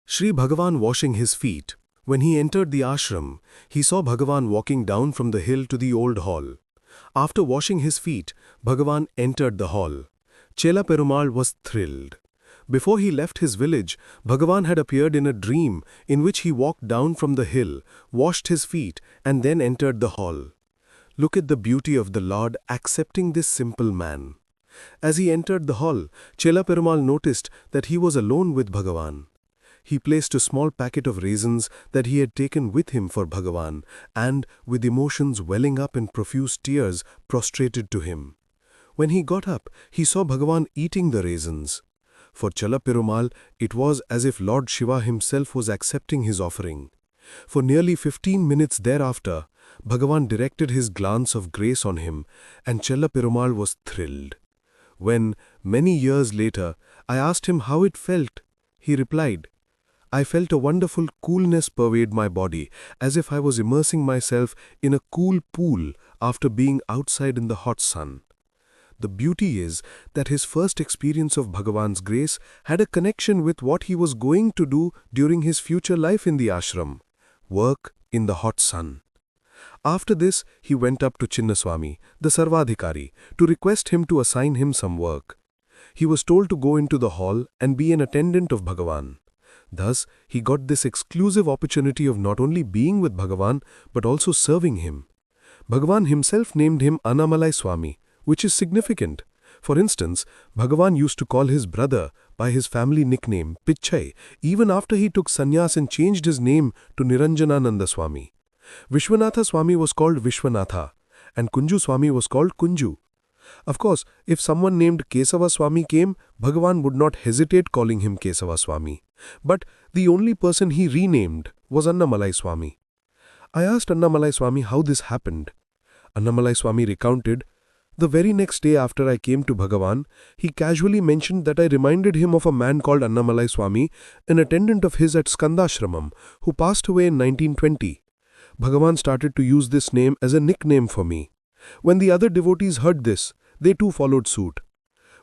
Sri Bhagavan washing his feet. When he entered the ashram, he saw Bhagavan walking down from the hill to the old hall. After washing his feet, Bhagavan entered the hall. Chela Perumal was thrilled. Before he left his village, Bhagavan had appeared in a dream in which he walked down from the hill, washed his feet, and then entered the hall. Look at the beauty of the Lord accepting this simple man. As he entered the hall, Chela Perumal noticed that he was alone with Bhagavan. He placed a small packet of raisins that he had taken with him for Bhagavan and, with emotions welling up in profuse tears, prostrated to him. When he got up, he saw Bhagavan eating the raisins. For Chela Perumal, it was as if Lord Shiva himself was accepting his offering. For nearly 15 minutes thereafter, Bhagavan directed his glance of grace on him, and Chela Perumal was thrilled. When, many years later, I asked him how it felt, he replied, "I felt a wonderful coolness pervade my body, as if I was immersing myself in a cool pool after being outside in the hot sun." The beauty is that his first experience of Bhagavan's grace had a connection with what he was going to do during his future life in the ashram, work in the hot sun. After this, he went up to Swami, the Sarvadhikari, to request him to assign him some work. He was told to go into the hall and be an attendant of Bhagavan. Thus, he got this exclusive opportunity of not only being with Bhagavan, but also serving him. Bhagavan himself named him Annamalai Swami, which is significant. For instance, Bhagavan used to call his brother by his family nickname, Pichai, even after he took sannyas and changed his name to Niranjanananda Swami. Vishwanatha Swami was called Vishwanatha, and Kunju Swami was called Kunju. Of course, if someone named Kesava Swami came, Bhagavan would not hesitate calling him Kesava Swami. But the only person he renamed was Annamalai Swami. I asked Annamalai Swami how this happened. Annamalai Swami recounted, "The very next day after I came to Bhagavan, he casually mentioned that I reminded him of a man called Annamalai Swami, an attendant of his at Skandashramam, who passed away in 1920. Bhagavan started to use this name as a nickname for me. When the other devotees heard this, they too followed suit.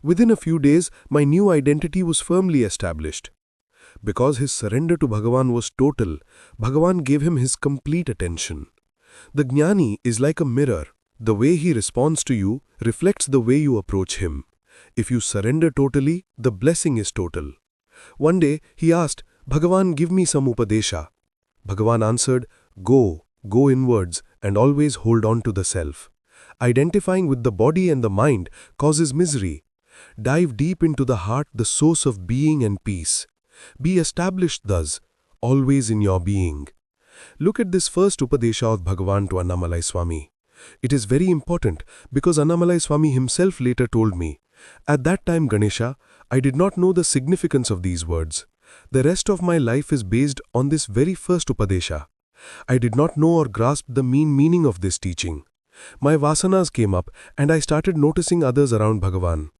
Within a few days, my new identity was firmly established. Because his surrender to Bhagavan was total, Bhagavan gave him his complete attention. The Jnani is like a mirror. The way he responds to you reflects the way you approach him. If you surrender totally, the blessing is total." One day, he asked, "Bhagavan, give me some upadesha." Bhagavan answered, Go inwards and always hold on to the self. Identifying with the body and the mind causes misery. Dive deep into the heart, the source of being and peace. Be established thus, always in your being. Look at this first upadesha of Bhagavan to Annamalai Swami. It is very important because Annamalai Swami himself later told me, "At that time, Ganesha, I did not know the significance of these words. The rest of my life is based on this very first upadesha. I did not know or grasp the meaning of this teaching. My vasanas came up and I started noticing others around Bhagavan.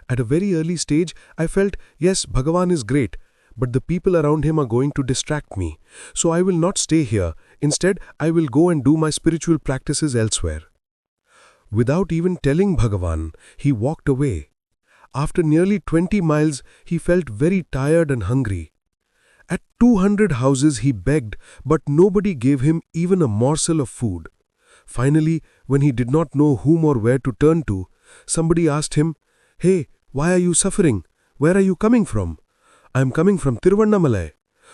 At a very early stage, I felt, yes, Bhagavan is great, but the people around him are going to distract me. So I will not stay here. Instead, I will go and do my spiritual practices elsewhere." Without even telling Bhagavan, he walked away. After nearly 20 miles, he felt very tired and hungry. At 200 houses he begged, but nobody gave him even a morsel of food. Finally, when he did not know whom or where to turn to, somebody asked him, "Hey, why are you suffering? Where are you coming from?" "I am coming from Tiruvannamalai."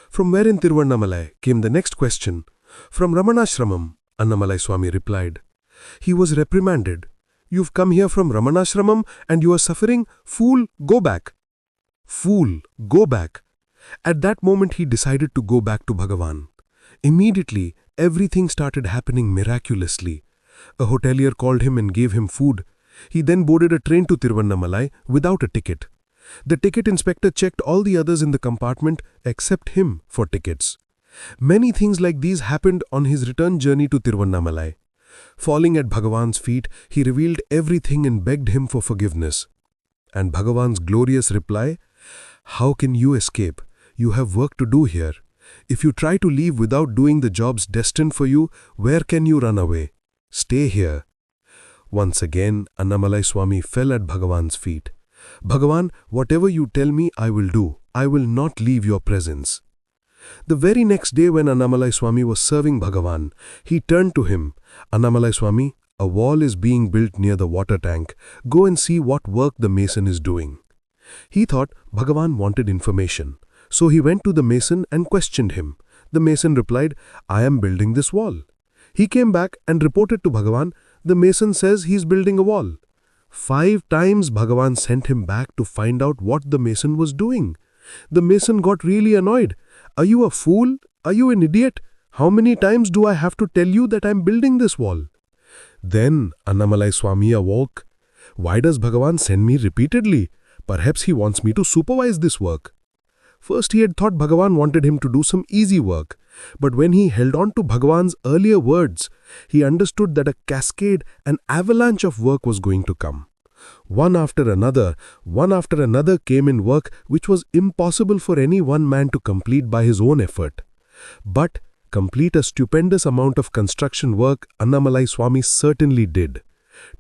"From where in Tiruvannamalai?" came the next question. "From Ramanashramam," Annamalai Swami replied. He was reprimanded. "You've come here from Ramanashramam and you are suffering? Fool, go back." Fool, go back. At that moment he decided to go back to Bhagavan. Immediately, everything started happening miraculously. A hotelier called him and gave him food. He then boarded a train to Tiruvannamalai without a ticket. The ticket inspector checked all the others in the compartment except him for tickets. Many things like these happened on his return journey to Tiruvannamalai. Falling at Bhagavan's feet, he revealed everything and begged him for forgiveness. And Bhagavan's glorious reply, "How can you escape? You have work to do here. If you try to leave without doing the jobs destined for you, where can you run away? Stay here." Once again, Annamalai Swami fell at Bhagavan's feet. "Bhagavan, whatever you tell me, I will do. I will not leave your presence." The very next day when Annamalai Swami was serving Bhagavan, he turned to him. Annamalai Swami, a wall is being built near the water tank. Go and see what work the mason is doing. He thought Bhagavan wanted information. So he went to the mason and questioned him. The mason replied, I am building this wall. He came back and reported to Bhagavan. The mason says he is building a wall. 5 times Bhagavan sent him back to find out what the mason was doing. The mason got really annoyed. Are you a fool? Are you an idiot? How many times do I have to tell you that I am building this wall? Then Annamalai Swami awoke. Why does Bhagavan send me repeatedly? Perhaps he wants me to supervise this work. First he had thought Bhagavan wanted him to do some easy work. But when he held on to Bhagavan's earlier words, he understood that a cascade, an avalanche of work was going to come. One after another came in work which was impossible for any one man to complete by his own effort. But complete a stupendous amount of construction work Annamalai Swami certainly did.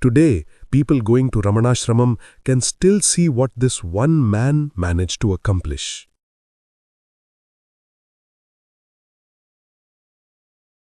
Today, people going to Ramanashramam can still see what this one man managed to accomplish.